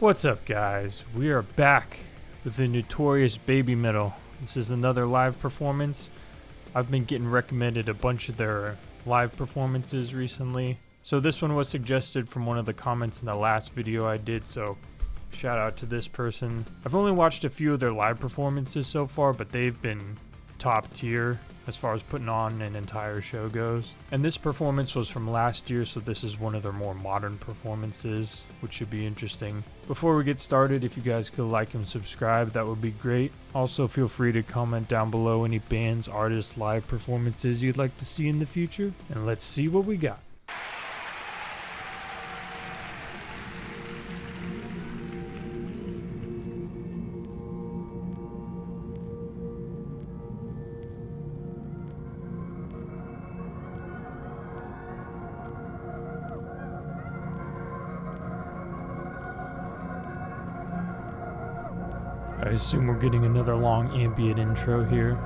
What's up, guys? We are back with the notorious BABYMETAL. This is another live performance. I've been getting recommended a bunch of their live performances recently. So this one was suggested from one of the comments in the last video I did, so shout out to this person. I've only watched a few of their live performances so far, but they've been top tier as far as putting on an entire show goes. And this performance was from last year, so this is one of their more modern performances, which should be interesting. Before we get started, if you guys could like and subscribe, that would be great. Also, feel free to comment down below any bands, artists, live performances you'd like to see in the future. And let's see what we got. I assume we're getting another long ambient intro here.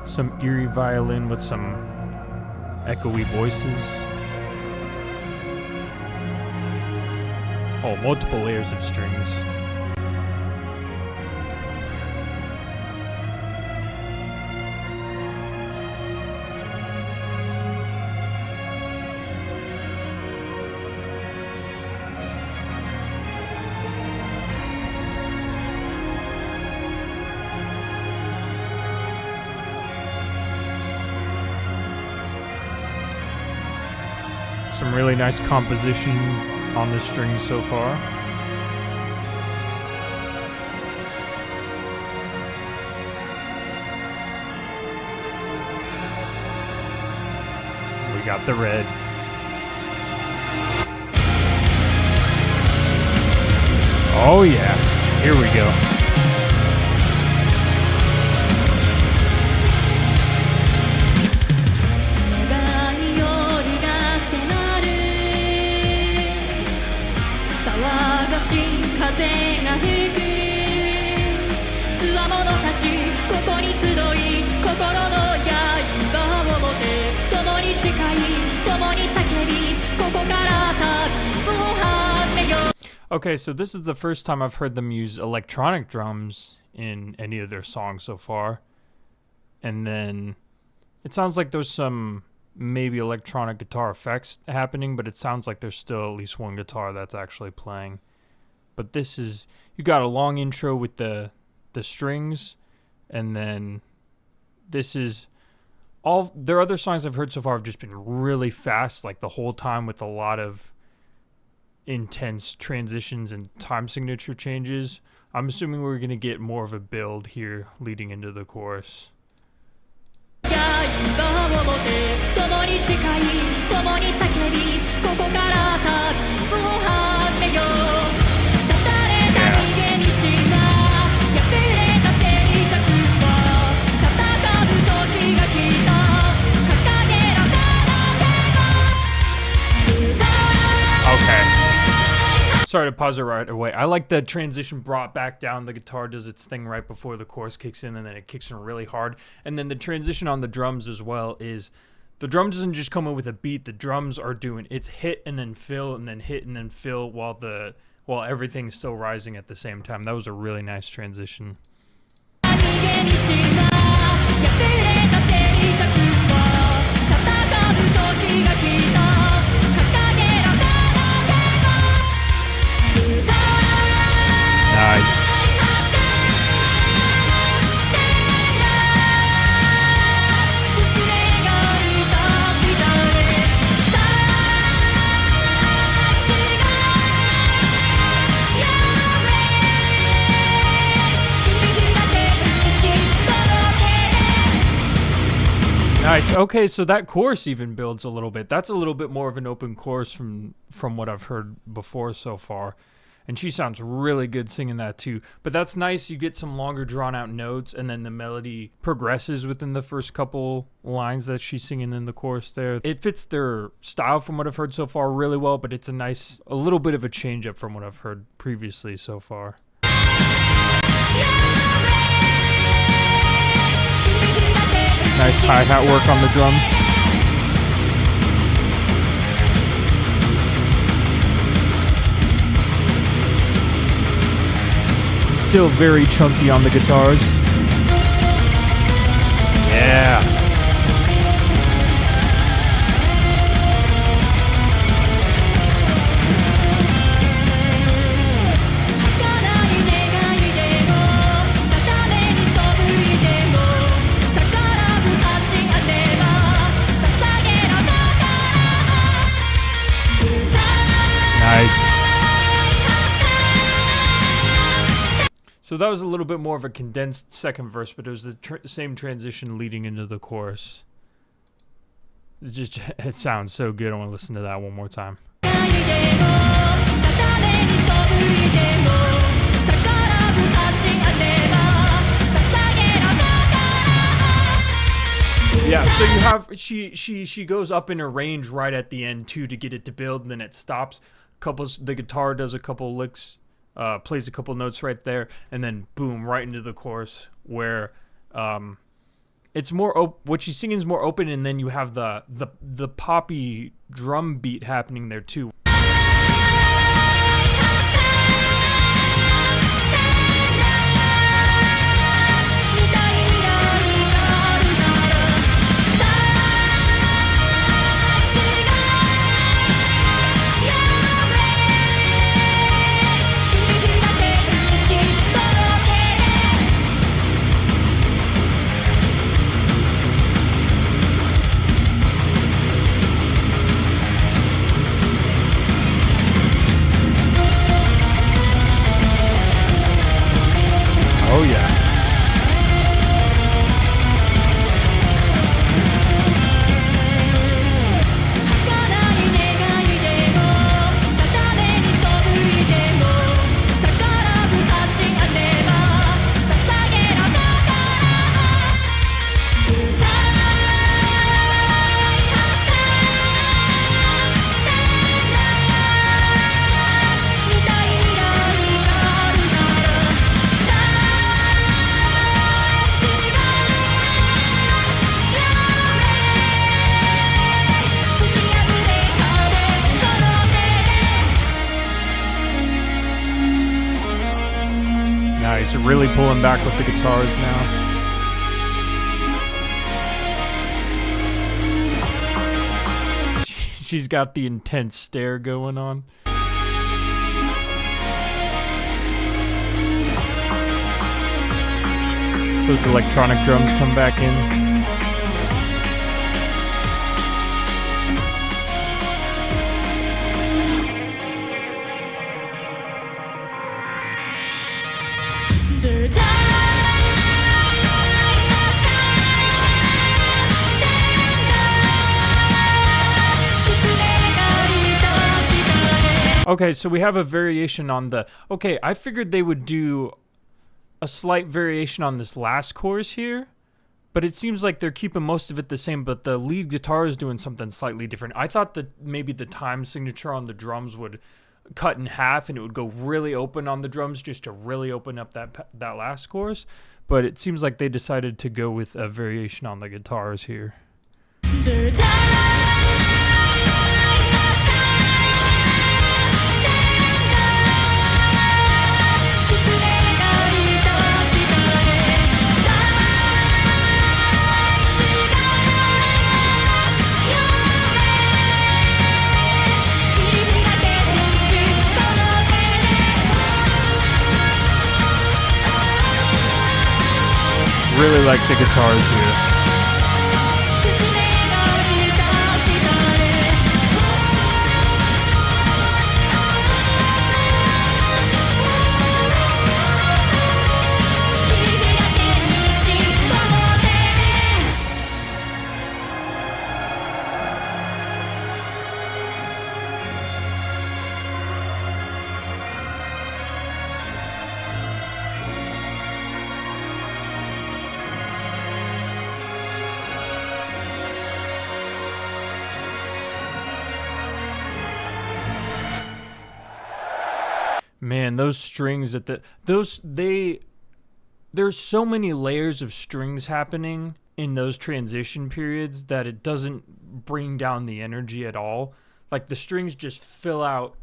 Some eerie violin with some echoey voices. Oh, multiple layers of strings. Some really nice composition on the strings so far. We got the red. Oh yeah, here we go. Okay, so this is the first time I've heard them use electronic drums in any of their songs so far. And then it sounds like there's some maybe electronic guitar effects happening, but it sounds like there's still at least one guitar that's actually playing. But this is, you got a long intro with the strings, and then this is all their other songs I've heard so far have just been really fast, like the whole time, with a lot of intense transitions and time signature changes. I'm assuming we're going to get more of a build here leading into the chorus. Sorry to pause it right away. I like the transition brought back down. The guitar does its thing right before the chorus kicks in, and then it kicks in really hard. And then the transition on the drums as well is the drum doesn't just come in with a beat. The drums are doing it's hit and then fill and then hit and then fill while everything's still rising at the same time. That was a really nice transition. Nice. Nice. Okay, so that chorus even builds a little bit. That's a little bit more of an open chorus from what I've heard before so far. And she sounds really good singing that too. But that's nice. You get some longer drawn out notes, and then the melody progresses within the first couple lines that she's singing in the chorus there. It fits their style from what I've heard so far really well, but it's a little bit of a change up from what I've heard previously so far. hi-hat work on the drums. Still very chunky on the guitars. Yeah. Nice. So that was a little bit more of a condensed second verse, but it was the same transition leading into the chorus. It sounds so good. I want to listen to that one more time. Yeah, so you have she goes up in her range right at the end too to get it to build, and then it stops. The guitar does a couple licks, plays a couple notes right there, and then boom, right into the chorus where it's more what she's singing is more open, and then you have the poppy drum beat happening there too. Oh yeah. Nice, really pulling back with the guitars now. She's got the intense stare going on. Those electronic drums come back in. Okay, so we have a variation on the... Okay, I figured they would do a slight variation on this last chorus here, but it seems like they're keeping most of it the same, but the lead guitar is doing something slightly different. I thought that maybe the time signature on the drums would cut in half and it would go really open on the drums just to really open up that last chorus, but it seems like they decided to go with a variation on the guitars here. Really like the guitars here. Man, those strings at the there's so many layers of strings happening in those transition periods that it doesn't bring down the energy at all. Like the strings just fill out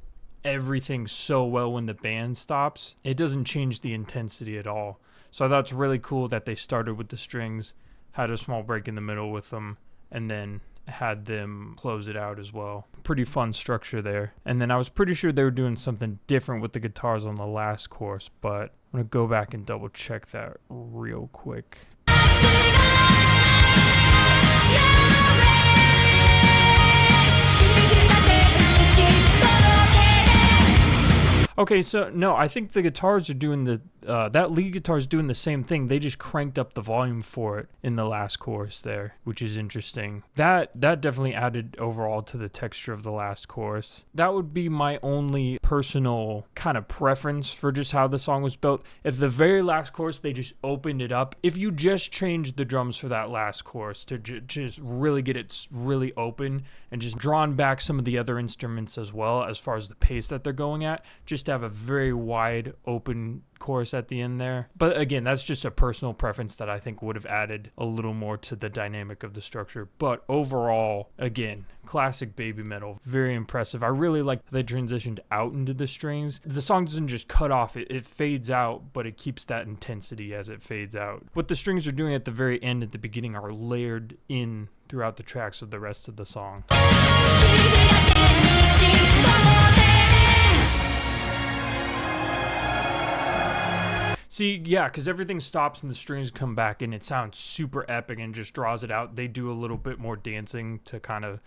everything so well when the band stops. It doesn't change the intensity at all. So I thought it's really cool that they started with the strings, had a small break in the middle with them, and then had them close it out as well. Pretty fun structure there. And then I was pretty sure they were doing something different with the guitars on the last chorus, but I'm going to go back and double check that real quick. Okay, so no, I think the guitars are doing that lead guitar is doing the same thing. They just cranked up the volume for it in the last chorus there, which is interesting. That definitely added overall to the texture of the last chorus. That would be my only personal kind of preference for just how the song was built. If the very last chorus, they just opened it up. If you just changed the drums for that last chorus to just really get it really open and just drawn back some of the other instruments as well as far as the pace that they're going at, just to have a very wide open chorus at the end there. But again, that's just a personal preference that I think would have added a little more to the dynamic of the structure. But overall, again, classic Baby Metal, very impressive. I really like they transitioned out into the strings. The song doesn't just cut off, it fades out, but it keeps that intensity as it fades out. What the strings are doing at the very end, at the beginning, are layered in throughout the tracks of the rest of the song. See, yeah, because everything stops and the strings come back and it sounds super epic and just draws it out. They do a little bit more dancing to kind of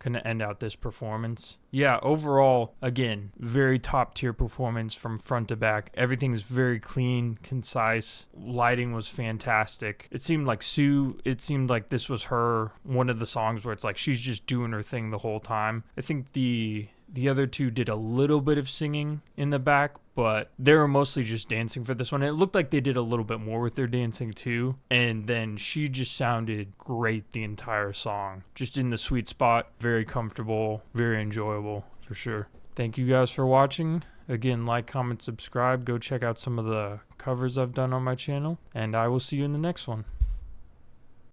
end out this performance. Yeah, overall, again, very top tier performance from front to back. Everything's very clean, concise. Lighting was fantastic. It seemed like this was one of the songs where it's like she's just doing her thing the whole time. I think the other two did a little bit of singing in the back, but they were mostly just dancing for this one. It looked like they did a little bit more with their dancing too. And then she just sounded great the entire song. Just in the sweet spot, very comfortable, very enjoyable for sure. Thank you guys for watching. Again, like, comment, subscribe. Go check out some of the covers I've done on my channel. And I will see you in the next one.